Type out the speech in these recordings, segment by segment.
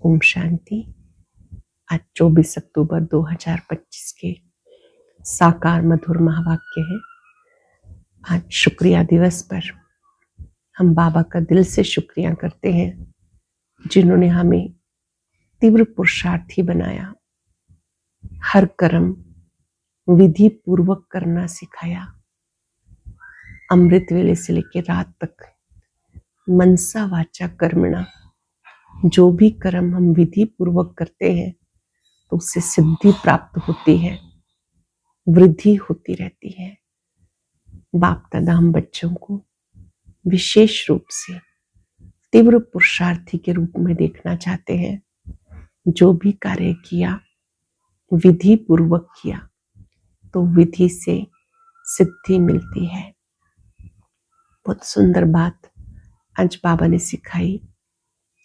ओम शांति। आज 24 अक्टूबर 2025 के साकार मधुर महावाक्य है। आज शुक्रिया दिवस पर हम बाबा का दिल से शुक्रिया करते हैं जिन्होंने हमें तीव्र पुरुषार्थी बनाया, हर कर्म विधि पूर्वक करना सिखाया। अमृत वेले से लेकर रात तक मनसा वाचा कर्मणा, जो भी कर्म हम विधि पूर्वक करते हैं तो उससे सिद्धि प्राप्त होती है, वृद्धि होती रहती है। बाप दादा हम बच्चों को विशेष रूप से तीव्र पुरुषार्थी के रूप में देखना चाहते हैं। जो भी कार्य किया विधि पूर्वक किया तो विधि से सिद्धि मिलती है। बहुत सुंदर बात आज बाबा ने सिखाई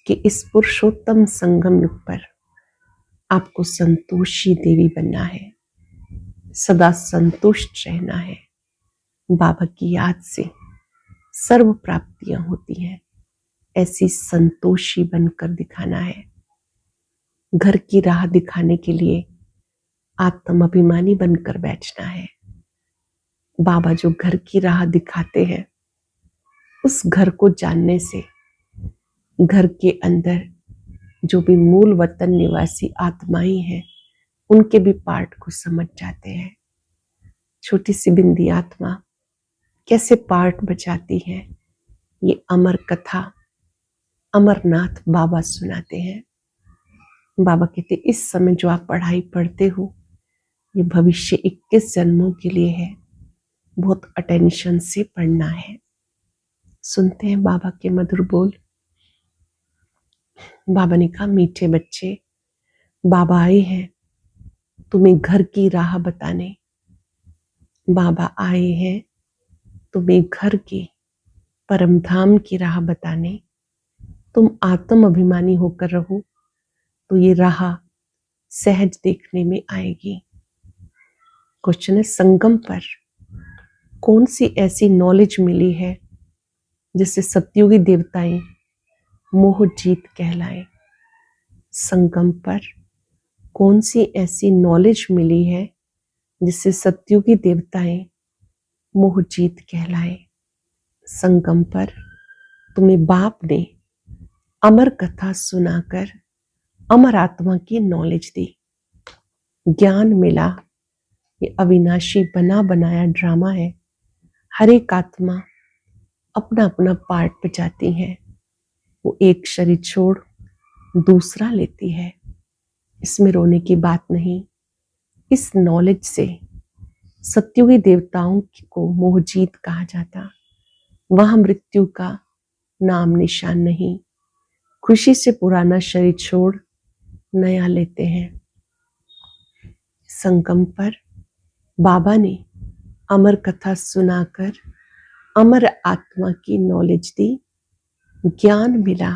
कि इस पुरुषोत्तम संगम युग पर आपको संतोषी देवी बनना है, सदा संतुष्ट रहना है। बाबा की याद से सर्व प्राप्तियां होती हैं, ऐसी संतोषी बनकर दिखाना है। घर की राह दिखाने के लिए आत्म अभिमानी बनकर बैठना है। बाबा जो घर की राह दिखाते हैं उस घर को जानने से घर के अंदर जो भी मूल वतन निवासी आत्माएं हैं उनके भी पार्ट को समझ जाते हैं। छोटी सी बिंदी आत्मा कैसे पार्ट बजाती है, ये अमर कथा अमरनाथ बाबा सुनाते हैं। बाबा कहते इस समय जो आप पढ़ाई पढ़ते हो ये भविष्य 21 जन्मों के लिए है, बहुत अटेंशन से पढ़ना है। सुनते हैं बाबा के मधुर बोल। बाबा ने कहा, मीठे बच्चे, बाबा आए हैं तुम्हें घर की राह बताने। बाबा आए हैं तुम्हें घर के परम धाम की राह बताने। तुम आत्म अभिमानी होकर रहो तो ये राह सहज देखने में आएगी। क्वेश्चन है, संगम पर कौन सी ऐसी नॉलेज मिली है जिससे सतयुगी देवताएं मोह जीत कहलाए? संगम पर कौन सी ऐसी नॉलेज मिली है जिससे सतयुगी देवताएं मोह जीत कहलाए? संगम पर तुम्हें बाप ने अमर कथा सुनाकर अमर आत्मा की नॉलेज दी, ज्ञान मिला। ये अविनाशी बना बनाया ड्रामा है। हर एक आत्मा अपना अपना पार्ट बजाती है। वो एक शरीर छोड़ दूसरा लेती है। इसमें रोने की बात नहीं। इस नॉलेज से सतयुगी देवताओं को मोहजीत कहा जाता। वहां मृत्यु का नाम निशान नहीं। खुशी से पुराना शरीर छोड़ नया लेते हैं। संगम पर बाबा ने अमर कथा सुनाकर अमर आत्मा की नॉलेज दी, ज्ञान मिला।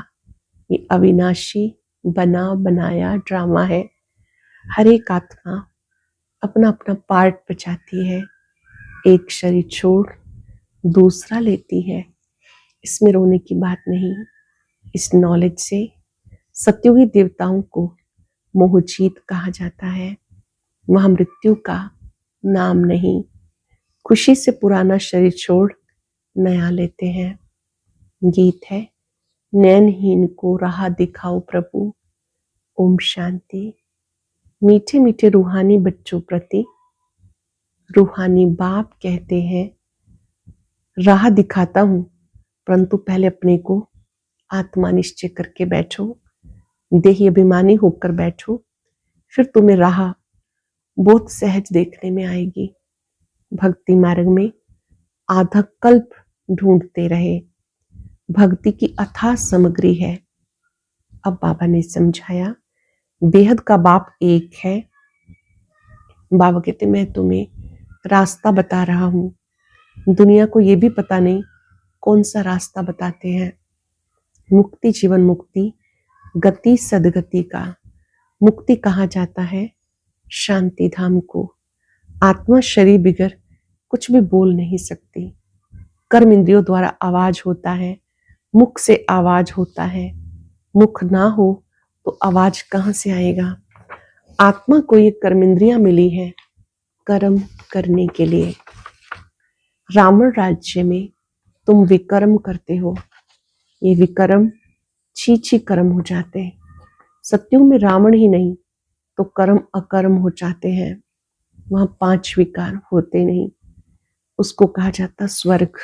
ये अविनाशी बना बनाया ड्रामा है। हर एक आत्मा अपना अपना पार्ट बचाती है, एक शरीर छोड़ दूसरा लेती है। इसमें रोने की बात नहीं। इस नॉलेज से सतयुगी देवताओं को मोहजीत कहा जाता है। वहां मृत्यु का नाम नहीं। खुशी से पुराना शरीर छोड़ नया लेते हैं। गीत है, नैनहीन को राह दिखाओ प्रभु। ओम शांति। मीठे मीठे रूहानी बच्चों प्रति रूहानी बाप कहते हैं, राह दिखाता हूं परंतु पहले अपने को आत्मा निश्चय करके बैठो, देही अभिमानी होकर बैठो, फिर तुम्हें राह बहुत सहज देखने में आएगी। भक्ति मार्ग में आधा कल्प ढूंढते रहे, भक्ति की अथाह सामग्री है। अब बाबा ने समझाया, बेहद का बाप एक है। बाबा कहते मैं तुम्हें रास्ता बता रहा हूं। दुनिया को ये भी पता नहीं कौन सा रास्ता बताते हैं। मुक्ति जीवन मुक्ति, गति सदगति का। मुक्ति कहा जाता है शांति धाम को। आत्मा शरीर बिगर कुछ भी बोल नहीं सकती। कर्म इंद्रियों द्वारा आवाज होता है, मुख से आवाज होता है। मुख ना हो तो आवाज कहाँ से आएगा? आत्मा को ये कर्मेंद्रियां मिली है कर्म करने के लिए। रावण राज्य में तुम विकर्म करते हो, ये विकर्म छी कर्म हो जाते हैं। सत्युग में रावण ही नहीं तो कर्म अकर्म हो जाते हैं, वहां 5 विकार होते नहीं। उसको कहा जाता स्वर्ग।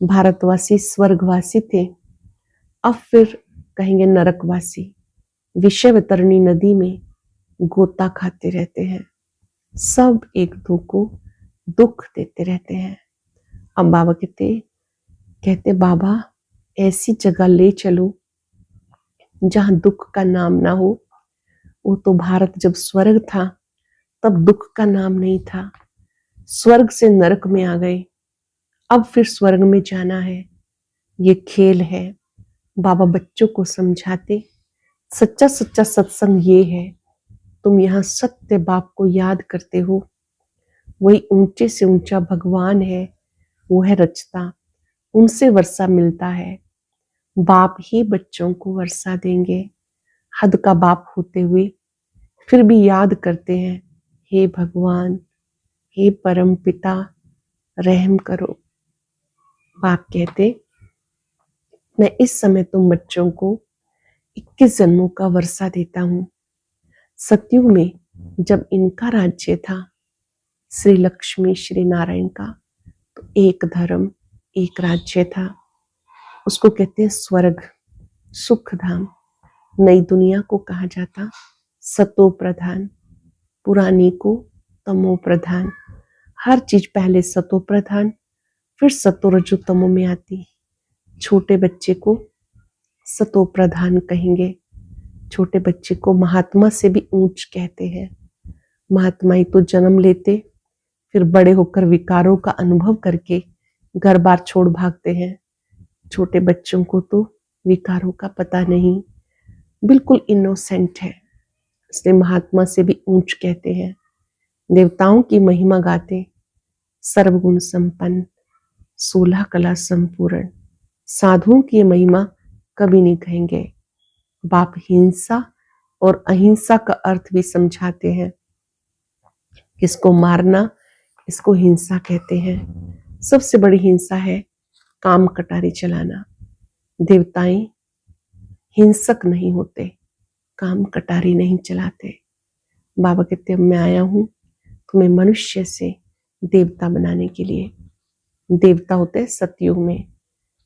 भारतवासी स्वर्गवासी थे, अब फिर कहेंगे नरकवासी। विषय वितरणी नदी में गोता खाते रहते हैं, सब एक दो को दुख देते रहते हैं। अब बाबा कहते बाबा ऐसी जगह ले चलो जहां दुख का नाम ना हो। वो तो भारत जब स्वर्ग था तब दुख का नाम नहीं था, स्वर्ग से नरक में आ गए, अब फिर स्वर्ग में जाना है, ये खेल है। बाबा बच्चों को समझाते सच्चा सच्चा सत्संग ये है, तुम यहाँ सत्य बाप को याद करते हो, वही ऊंचे से ऊंचा भगवान है, वो है रचता, उनसे वर्षा मिलता है। बाप ही बच्चों को वर्षा देंगे। हद का बाप होते हुए फिर भी याद करते हैं, हे भगवान, हे परम पिता, रहम करो। बाप कहते मैं इस समय तुम बच्चों को 21 जन्मों का वर्षा देता हूं। सतयुग में जब इनका राज्य था, श्री लक्ष्मी श्री नारायण का, तो एक धर्म एक राज्य था, उसको कहते हैं स्वर्ग, सुख धाम। नई दुनिया को कहा जाता सतो प्रधान, पुरानी को तमो प्रधान। हर चीज पहले सतो प्रधान फिर सतो रजो तमो में आती। छोटे बच्चे को सतो प्रधान कहेंगे, छोटे बच्चे को महात्मा से भी ऊंच कहते हैं। महात्मा ही तो जन्म लेते फिर बड़े होकर विकारों का अनुभव करके घर बार छोड़ भागते हैं। छोटे बच्चों को तो विकारों का पता नहीं, बिल्कुल इनोसेंट है, इसलिए महात्मा से भी ऊंच कहते हैं। देवताओं की महिमा गाते सर्वगुण संपन्न, 16 कला संपूर्ण। साधुओं की महिमा कभी नहीं कहेंगे। बाप हिंसा और अहिंसा का अर्थ भी समझाते हैं। किसको मारना, इसको हिंसा कहते हैं। सबसे बड़ी हिंसा है काम कटारी चलाना। देवताएं हिंसक नहीं होते, काम कटारी नहीं चलाते। बाबा कहते मैं आया हूं तुम्हें मनुष्य से देवता बनाने के लिए। देवता होते हैं सतयुग में,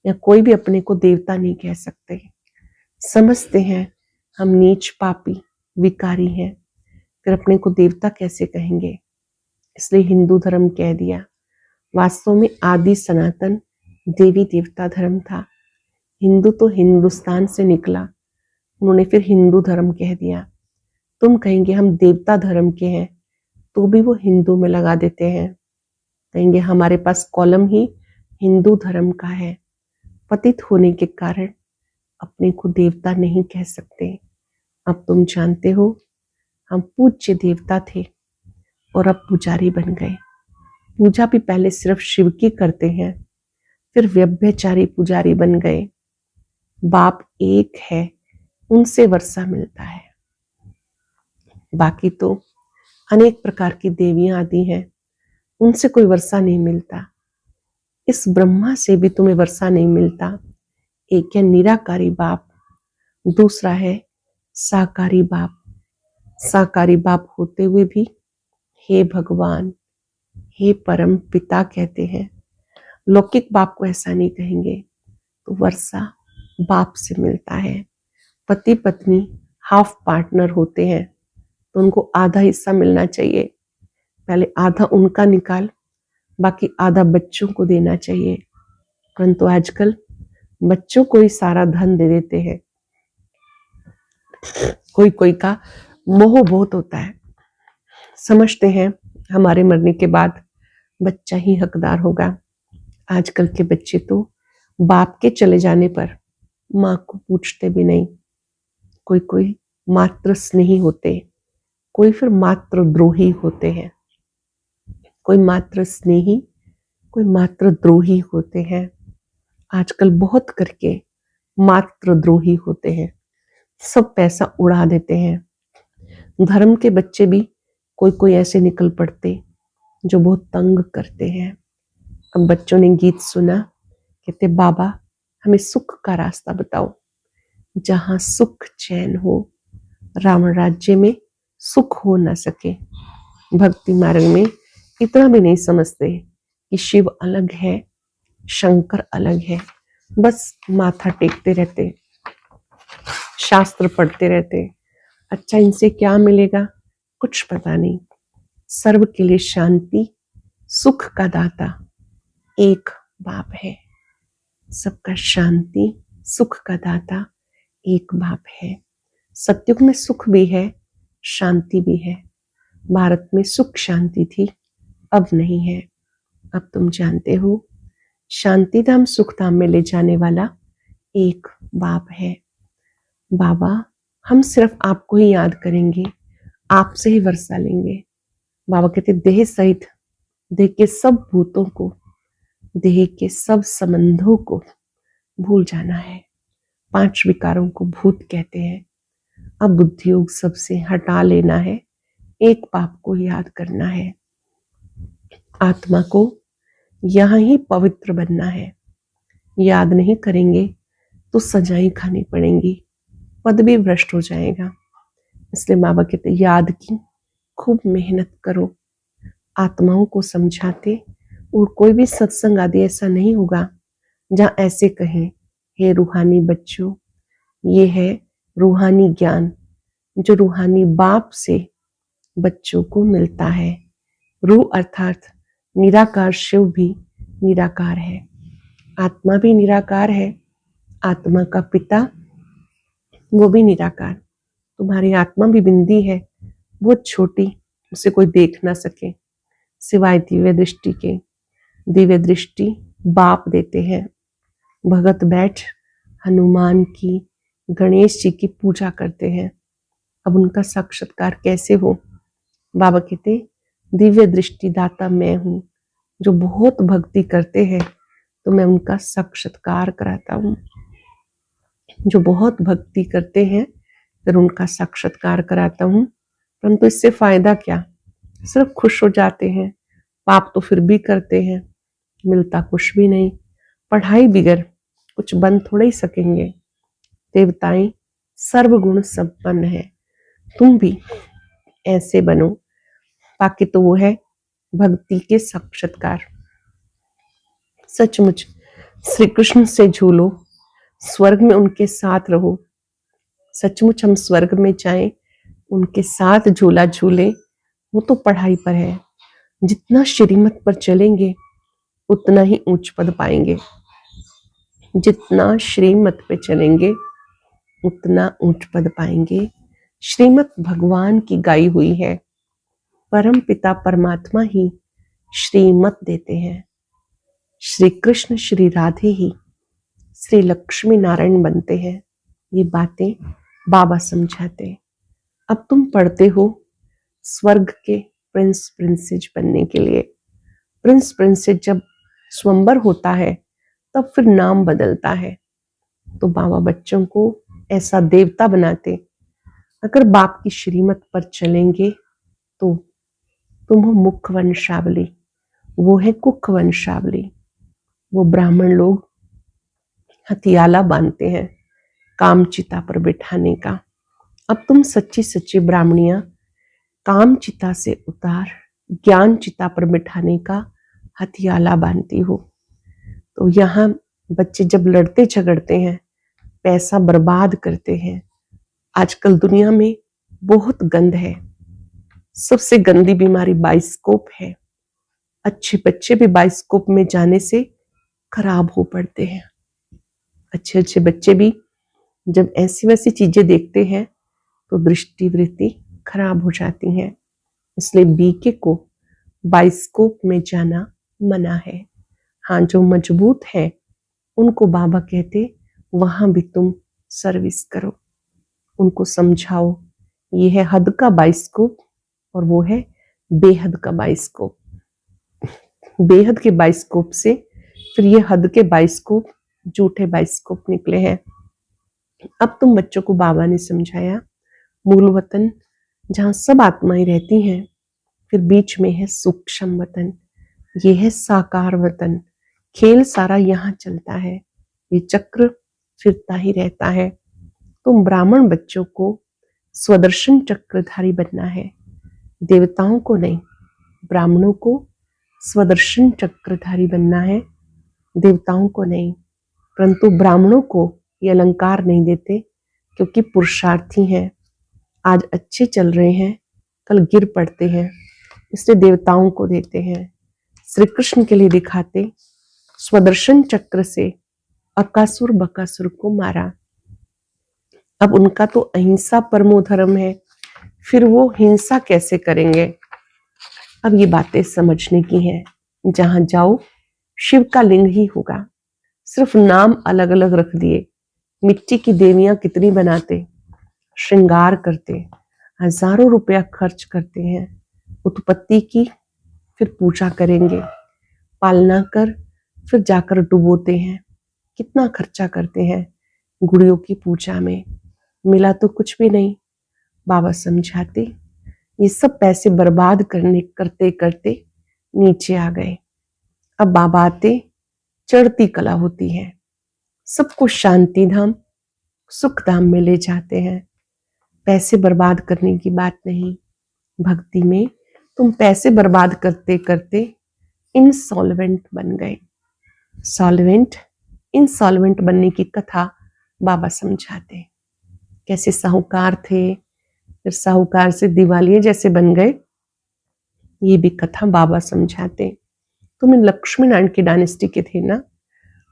या कोई भी अपने को देवता नहीं कह सकते। समझते हैं हम नीच पापी विकारी हैं, फिर अपने को देवता कैसे कहेंगे। इसलिए हिंदू धर्म कह दिया। वास्तव में आदि सनातन देवी देवता धर्म था। हिंदू तो हिंदुस्तान से निकला, उन्होंने फिर हिंदू धर्म कह दिया। तुम कहेंगे हम देवता धर्म के हैं तो भी वो हिंदू में लगा देते हैं। कहेंगे हमारे पास कॉलम ही हिंदू धर्म का है। पतित होने के कारण अपने को देवता नहीं कह सकते। अब तुम जानते हो हम पूज्य देवता थे और अब पुजारी बन गए। पूजा भी पहले सिर्फ शिव की करते हैं, फिर व्यभिचारी पुजारी बन गए। बाप एक है, उनसे वर्षा मिलता है। बाकी तो अनेक प्रकार की देवियां आदि हैं, उनसे कोई वर्षा नहीं मिलता। इस ब्रह्मा से भी तुम्हें वर्षा नहीं मिलता। एक है निराकारी बाप, दूसरा है साकारी बाप। साकारी बाप होते हुए भी हे भगवान, हे परम पिता कहते हैं। लौकिक बाप को ऐसा नहीं कहेंगे। तो वर्षा बाप से मिलता है। पति पत्नी हाफ पार्टनर होते हैं तो उनको आधा हिस्सा मिलना चाहिए। पहले आधा उनका निकाल, बाकी आधा बच्चों को देना चाहिए। परंतु आजकल बच्चों को ही सारा धन दे देते हैं। कोई कोई का मोह बहुत होता है, समझते हैं हमारे मरने के बाद बच्चा ही हकदार होगा। आजकल के बच्चे तो बाप के चले जाने पर माँ को पूछते भी नहीं। कोई कोई मात्र स्नेही होते, कोई फिर मात्र द्रोही होते हैं। कोई मात्र स्नेही, कोई मात्र द्रोही होते हैं। आजकल बहुत करके मात्र द्रोही होते हैं। सब पैसा उड़ा देते हैं। धर्म के बच्चे भी कोई कोई ऐसे निकल पड़ते जो बहुत तंग करते हैं। अब बच्चों ने गीत सुना, कहते बाबा हमें सुख का रास्ता बताओ, जहां सुख चैन हो, रावण राज्य में सुख हो न सके। भक्ति मार्ग में इतना भी नहीं समझते कि शिव अलग है, शंकर अलग है, बस माथा टेकते रहते, शास्त्र पढ़ते रहते। अच्छा इनसे क्या मिलेगा कुछ पता नहीं। सर्व के लिए शांति सुख का दाता एक बाप है। सबका शांति सुख का दाता एक बाप है। सतयुग में सुख भी है, शांति भी है। भारत में सुख शांति थी, अब नहीं है। अब तुम जानते हो शांति धाम सुख धाम में ले जाने वाला एक बाप है। बाबा हम सिर्फ आपको ही याद करेंगे, आपसे ही वर्षा लेंगे। बाबा कहते देह सहित देह के सब भूतों को, देह के सब संबंधों को भूल जाना है। 5 विकारों को भूत कहते हैं। अब बुद्धि योग सबसे हटा लेना है, एक बाप को याद करना है। आत्मा को यहां ही पवित्र बनना है। याद नहीं करेंगे तो सजाएं खानी पड़ेंगी, पद भी भ्रष्ट हो जाएगा। इसलिए बाबा कहते याद की खूब मेहनत करो। आत्माओं को समझाते, और कोई भी सत्संग आदि ऐसा नहीं होगा जहां ऐसे कहें हे रूहानी बच्चों, ये है रूहानी ज्ञान जो रूहानी बाप से बच्चों को मिलता है। रूह अर्थात निराकार शिव भी निराकार है, आत्मा भी निराकार है, आत्मा का पिता वो भी निराकार। तुम्हारी आत्मा भी बिंदी है, बहुत छोटी, उसे कोई देख ना सके सिवाय दिव्य दृष्टि के। दिव्य दृष्टि बाप देते हैं। भगत बैठ हनुमान की, गणेश जी की पूजा करते हैं। अब उनका साक्षात्कार कैसे हो? बाबा कहते दिव्य दृष्टि दाता मैं हूं। जो बहुत भक्ति करते हैं तो मैं उनका साक्षात्कार कराता हूं। जो बहुत भक्ति करते हैं फिर उनका साक्षात्कार कराता हूं। परंतु इससे फायदा क्या? सिर्फ खुश हो जाते हैं, पाप तो फिर भी करते हैं, मिलता कुछ भी नहीं। पढ़ाई बिगर कुछ बन थोड़े ही सकेंगे। देवताएं सर्वगुण संपन्न है, तुम भी ऐसे बनो। बाकी तो वो है भक्ति के साक्षात्कार। सचमुच श्री कृष्ण से झूलो, स्वर्ग में उनके साथ रहो। सचमुच हम स्वर्ग में जाएं, उनके साथ झूला झूले, वो तो पढ़ाई पर है। जितना श्रीमत पर चलेंगे उतना ही ऊंच पद पाएंगे। जितना श्रीमत पे चलेंगे उतना ऊंच पद पाएंगे। श्रीमत भगवान की गाई हुई है। परम पिता परमात्मा ही श्रीमत देते हैं। श्री कृष्ण श्री राधे ही श्री लक्ष्मी नारायण बनते हैं। ये बातें बाबा समझाते। अब तुम पढ़ते हो स्वर्ग के प्रिंस प्रिंसेस बनने के लिए। प्रिंस प्रिंसेस जब स्वयंवर होता है तब फिर नाम बदलता है। तो बाबा बच्चों को ऐसा देवता बनाते। अगर बाप की श्रीमत पर चलेंगे तो तुम हो मुख वंशावली, वो है कुख वंशावली। वो ब्राह्मण लोग हथियाला बांधते हैं काम चिता पर बिठाने का। अब तुम सच्ची सच्ची ब्राह्मणियां काम चिता से उतार ज्ञान चिता पर बिठाने का हथियाला बांधती हो। तो यहाँ बच्चे जब लड़ते झगड़ते हैं, पैसा बर्बाद करते हैं। आजकल दुनिया में बहुत गंद है। सबसे गंदी बीमारी बाइस्कोप है। अच्छे बच्चे भी बाइस्कोप में जाने से खराब हो पड़ते हैं। अच्छे अच्छे बच्चे भी जब ऐसी वैसी चीजें देखते हैं तो दृष्टि वृत्ति खराब हो जाती हैं। इसलिए बीके को बाइस्कोप में जाना मना है। हाँ, जो मजबूत है उनको बाबा कहते वहां भी तुम सर्विस करो, उनको समझाओ। ये है हद का बाइस्कोप और वो है बेहद का बाइस्कोप। बेहद के बाइस्कोप से फिर ये हद के बाइस्कोप झूठे बाइस्कोप निकले हैं। अब तुम बच्चों को बाबा ने समझाया, मूल वतन जहां सब आत्माएं रहती हैं, फिर बीच में है सूक्ष्म वतन, ये है साकार वतन। खेल सारा यहाँ चलता है, ये चक्र फिरता ही रहता है। तुम ब्राह्मण बच्चों को स्वदर्शन चक्रधारी बनना है, देवताओं को नहीं। ब्राह्मणों को स्वदर्शन चक्रधारी बनना है, देवताओं को नहीं। परंतु ब्राह्मणों को ये अलंकार नहीं देते, क्योंकि पुरुषार्थी हैं, आज अच्छे चल रहे हैं, कल गिर पड़ते हैं, इसलिए देवताओं को देते हैं। श्री कृष्ण के लिए दिखाते, स्वदर्शन चक्र से अकासुर बकासुर को मारा। अब उनका तो अहिंसा परमो धर्म है, फिर वो हिंसा कैसे करेंगे? अब ये बातें समझने की हैं। जहां जाओ शिव का लिंग ही होगा, सिर्फ नाम अलग अलग रख दिए। मिट्टी की देवियां कितनी बनाते, श्रृंगार करते, हजारों रुपया खर्च करते हैं। उत्पत्ति की फिर पूजा करेंगे, पालना कर फिर जाकर डुबोते हैं। कितना खर्चा करते हैं गुड़ियों की पूजा में, मिला तो कुछ भी नहीं। बाबा समझाते, ये सब पैसे बर्बाद करते करते नीचे आ गए। अब बाबा आते, चढ़ती कला होती है, सबको शांति धाम सुख धाम में ले जाते हैं। पैसे बर्बाद करने की बात नहीं। भक्ति में तुम पैसे बर्बाद करते करते इंसॉल्वेंट बन गए। सॉल्वेंट इंसॉल्वेंट बनने की कथा बाबा समझाते। कैसे साहूकार थे, फिर साहूकार से दिवालिये जैसे बन गए, ये भी कथा बाबा समझाते। तुम लक्ष्मी नारायण की डायनेस्टी के थे ना,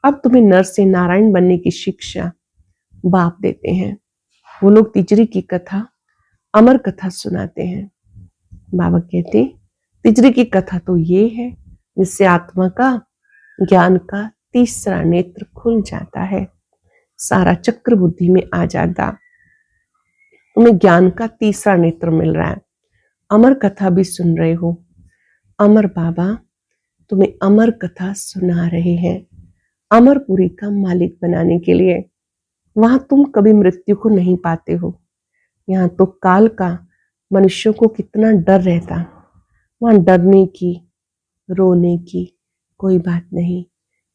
अब तुम्हें नर से नारायण बनने की शिक्षा बाप देते हैं। वो लोग तिजरी की कथा, अमर कथा सुनाते हैं। बाबा कहते, तिजरी की कथा तो ये है जिससे आत्मा का ज्ञान का तीसरा नेत्र खुल जाता है, सारा चक्र बुद्धि में आ जाता, तुम्हें ज्ञान का तीसरा नेत्र मिल रहा है। अमर कथा भी सुन रहे हो, अमर बाबा तुम्हें अमर कथा सुना रहे हैं, अमरपुरी का मालिक बनाने के लिए। वहां तुम कभी मृत्यु को नहीं पाते हो। यहाँ तो काल का मनुष्यों को कितना डर रहता, वहां डरने की रोने की कोई बात नहीं।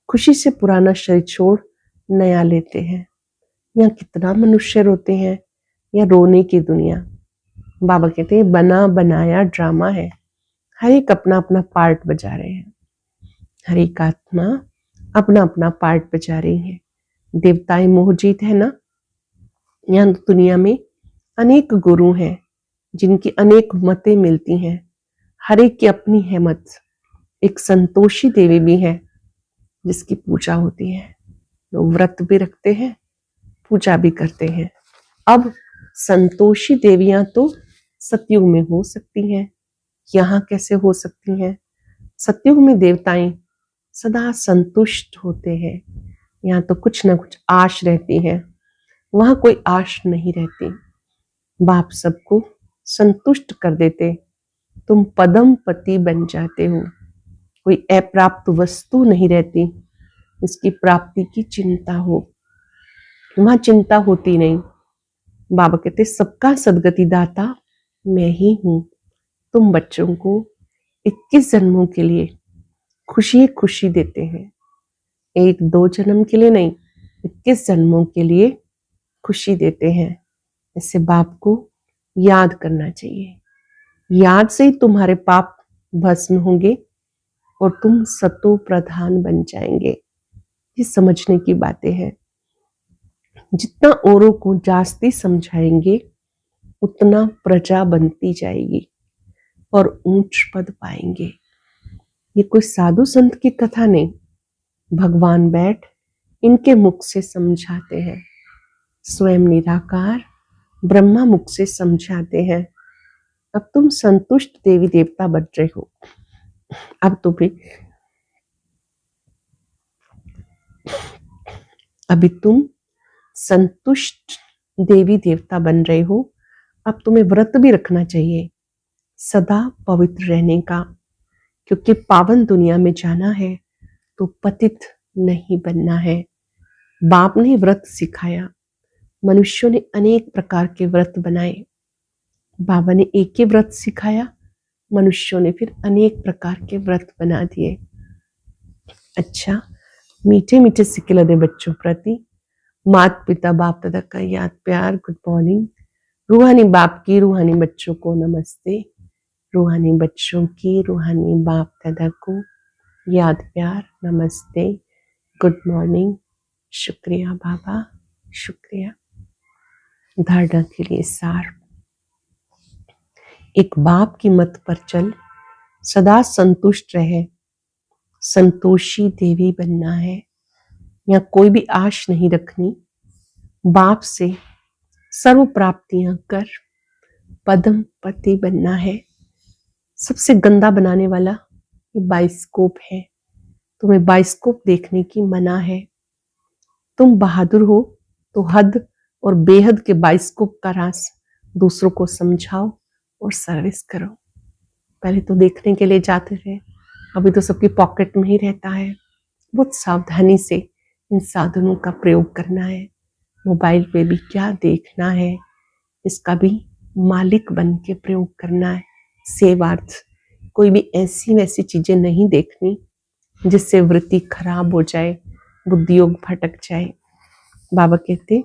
खुशी से पुराना शरीर छोड़ नया लेते हैं। यहाँ कितना मनुष्य रोते हैं, या रोने की दुनिया। बाबा कहते हैं बना बनाया ड्रामा है, हर एक अपना अपना पार्ट बजा रहे हैं, हर एक आत्मा अपना अपना पार्ट बजा रही है। देवताएं मोहजीत है ना। यहाँ दुनिया में अनेक गुरु हैं जिनकी अनेक मतें मिलती हैं, हर एक की अपनी है मत। एक संतोषी देवी भी है जिसकी पूजा होती है, लोग व्रत भी रखते हैं, पूजा भी करते हैं। अब संतोषी देवियां तो सतयुग में हो सकती हैं, यहाँ कैसे हो सकती हैं? सतयुग में देवताएं सदा संतुष्ट होते हैं, यहाँ तो कुछ ना कुछ आश रहती है, वहां कोई आश नहीं रहती। बाप सबको संतुष्ट कर देते, तुम पदम पति बन जाते हो। कोई अप्राप्त वस्तु नहीं रहती, इसकी प्राप्ति की चिंता हो, वहां चिंता होती नहीं। बाबा कहते सबका सदगति दाता मैं ही हूं। तुम बच्चों को 21 जन्मों के लिए खुशी खुशी देते हैं, 1-2 जन्म के लिए नहीं, 21 जन्मों के लिए खुशी देते हैं। इससे बाप को याद करना चाहिए, याद से ही तुम्हारे पाप भस्म होंगे और तुम सतो प्रधान बन जाएंगे। ये समझने की बातें हैं। जितना औरों को जास्ती समझाएंगे उतना प्रजा बनती जाएगी और ऊंच पद पाएंगे। ये कोई साधु संत की कथा नहीं, भगवान बैठ इनके मुख से समझाते हैं, स्वयं निराकार ब्रह्मा मुख से समझाते हैं। अब तुम संतुष्ट देवी देवता बन रहे हो। अब तुम्हें अभी तुम संतुष्ट देवी देवता बन रहे हो। अब तुम्हें व्रत भी रखना चाहिए, सदा पवित्र रहने का, क्योंकि पावन दुनिया में जाना है तो पतित नहीं बनना है। बाप ने व्रत सिखाया, मनुष्यों ने अनेक प्रकार के व्रत बनाए। बाबा ने एक ही व्रत सिखाया, मनुष्यों ने फिर अनेक प्रकार के व्रत बना दिए। अच्छा, मीठे मीठे सिक्के लदे बच्चों प्रति माता पिता बाप दादा का याद प्यार, गुड मॉर्निंग। रूहानी बाप की रूहानी बच्चों को नमस्ते। रूहानी बच्चों की रूहानी बाप दादा को याद प्यार, नमस्ते, गुड मॉर्निंग। शुक्रिया बाबा, शुक्रिया। धारणा के लिए सार। एक बाप की मत पर चल, सदा संतुष्ट रहे, संतोषी देवी बनना है। या कोई भी आश नहीं रखनी, बाप से सर्व प्राप्तियां कर, पदम पति बनना है। सबसे गंदा बनाने वाला ये बाइस्कोप है। तुम्हें बाइस्कोप देखने की मना है। तुम बहादुर हो तो हद और बेहद के बाइस्कोप का राज दूसरों को समझाओ और सर्विस करो। पहले तो देखने के लिए जाते थे, अभी तो सबकी पॉकेट में ही रहता है। बहुत सावधानी से इन साधनों का प्रयोग करना है। मोबाइल पे भी क्या देखना है, इसका भी मालिक बन के प्रयोग करना है। सेवार्थ, कोई भी ऐसी वैसी चीजें नहीं देखनी जिससे वृत्ति खराब हो जाए, बुद्धियोग भटक जाए। बाबा कहते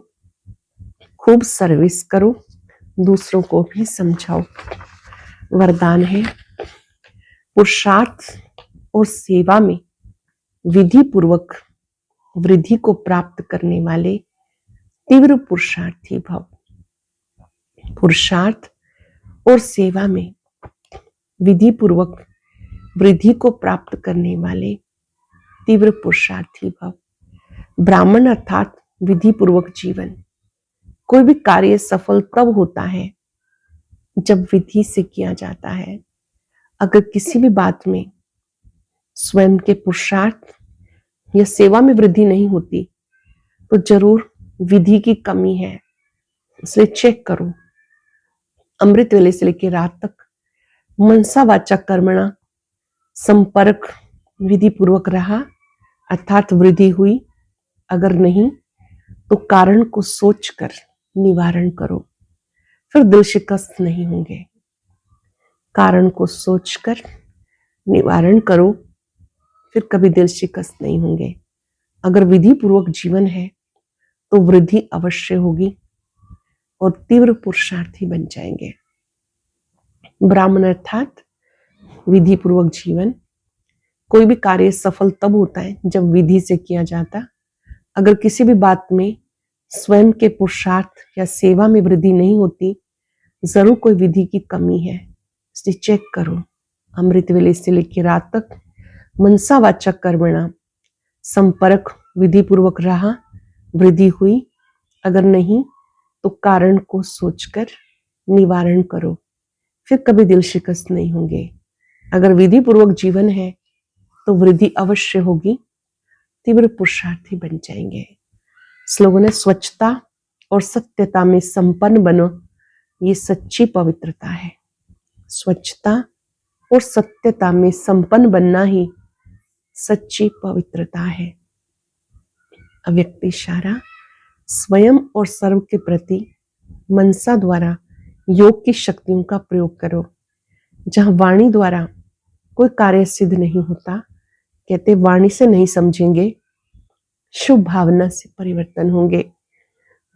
खूब सर्विस करो, दूसरों को भी समझाओ। वरदान है, पुरुषार्थ और सेवा में विधि पूर्वक वृद्धि को प्राप्त करने वाले तीव्र पुरुषार्थी भव। पुरुषार्थ और सेवा में विधि पूर्वक वृद्धि को प्राप्त करने वाले तीव्र पुरुषार्थी भव। ब्राह्मण अर्थात विधि पूर्वक जीवन। कोई भी कार्य सफल तब होता है जब विधि से किया जाता है। अगर किसी भी बात में स्वयं के पुरुषार्थ या सेवा में वृद्धि नहीं होती तो जरूर विधि की कमी है। इसलिए चेक करो। अमृत वेले से लेकर रात तक मनसा वाचा कर्मणा संपर्क विधि पूर्वक रहा, अर्थात वृद्धि हुई। अगर नहीं तो कारण को सोचकर निवारण करो, फिर दिल शिकस्त नहीं होंगे। कारण को सोचकर निवारण करो, फिर कभी दिल शिकस्त नहीं होंगे। अगर विधि पूर्वक जीवन है तो वृद्धि अवश्य होगी और तीव्र पुरुषार्थी बन जाएंगे। ब्राह्मण अर्थात विधि पूर्वक जीवन। कोई भी कार्य सफल तब होता है जब विधि से किया जाता। अगर किसी भी बात में स्वयं के पुरुषार्थ या सेवा में वृद्धि नहीं होती, जरूर कोई विधि की कमी है। इसलिए चेक करो। अमृत वेले से लेकर रात तक मनसा वाचा कर्मणा संपर्क विधि पूर्वक रहा, वृद्धि हुई। अगर नहीं तो कारण को सोचकर निवारण करो, फिर कभी दिल शिकस्त नहीं होंगे। अगर विधि पूर्वक जीवन है तो वृद्धि अवश्य होगी, तीव्र पुरुषार्थी बन जाएंगे। स्लोगन है, स्वच्छता और सत्यता में संपन्न बनो, ये सच्ची पवित्रता है। स्वच्छता और सत्यता में संपन्न बनना ही सच्ची पवित्रता है। अव्यक्त इशारा, स्वयं और सर्व के प्रति मनसा द्वारा योग की शक्तियों का प्रयोग करो। जहां वाणी द्वारा कोई कार्य सिद्ध नहीं होता, कहते वाणी से नहीं समझेंगे, शुभ भावना से परिवर्तन होंगे।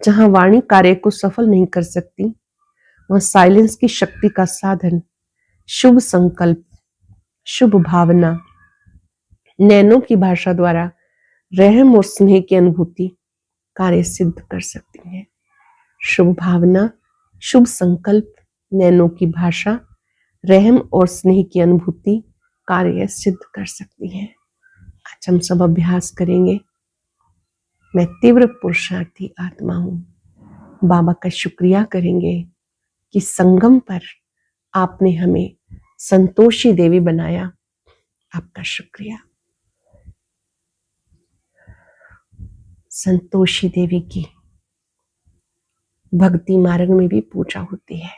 जहां वाणी कार्य को सफल नहीं कर सकती, वहां साइलेंस की शक्ति का साधन शुभ संकल्प, शुभ भावना, नैनों की भाषा द्वारा रहम और स्नेह की अनुभूति कार्य सिद्ध कर सकती है। शुभ भावना, शुभ संकल्प, नैनों की भाषा, रहम और स्नेह की अनुभूति कार्य सिद्ध कर सकती है। आज हम सब अभ्यास करेंगे। मैं तीव्र पुरुषार्थी आत्मा हूं। बाबा का शुक्रिया करेंगे कि संगम पर आपने हमें संतोषी देवी बनाया। आपका शुक्रिया। संतोषी देवी की भक्ति मार्ग में भी पूजा होती है।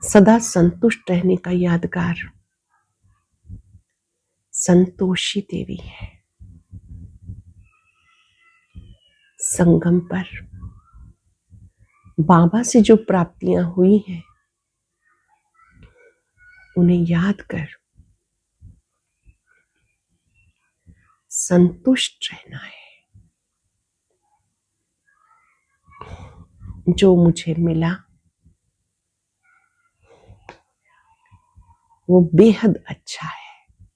सदा संतुष्ट रहने का यादगार संतोषी देवी है। संगम पर बाबा से जो प्राप्तियां हुई हैं उन्हें याद कर संतुष्ट रहना है। जो मुझे मिला वो बेहद अच्छा है,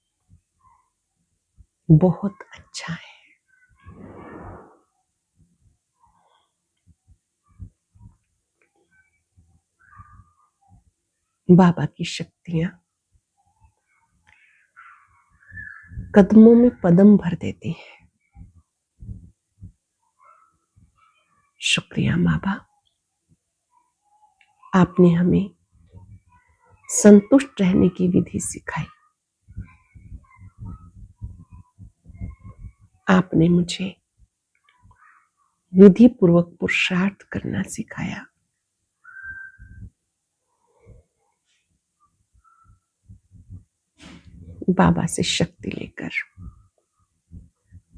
बहुत अच्छा है। बाबा की शक्तियां कदमों में पदम भर देती है। शुक्रिया बाबा, आपने हमें संतुष्ट रहने की विधि सिखाई। आपने मुझे विधि पूर्वक पुरुषार्थ करना सिखाया। बाबा से शक्ति लेकर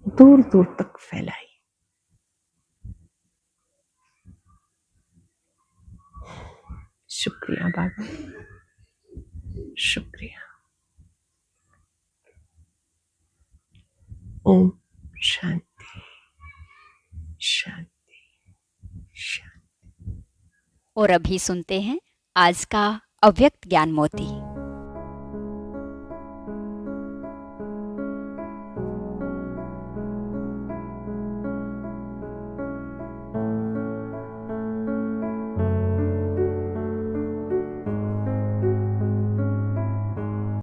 दूर दूर तक फैलाई। शुक्रिया बाबा, शुक्रिया। ओम शांति शांति शांति। और अभी सुनते हैं आज का अव्यक्त ज्ञान मोती।